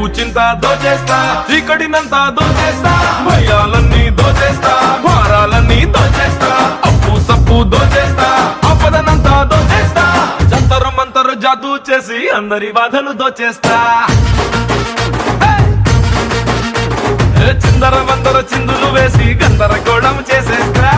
చింత దోచేస్తా, చీకటినంతా దోచేస్తా, భయాలన్నీ దోచేస్తా, భారాలన్నీ దోచేస్తా, అప్పు సప్పు దోచేస్తా, ఆపదనంతా దోచేస్తా, జంతరు మంతరు జాదూ చేసి అందరి బాధలు దోచేస్తా. చిందర వందర చిందులు వేసి గందరగోళం చేసేస్తా.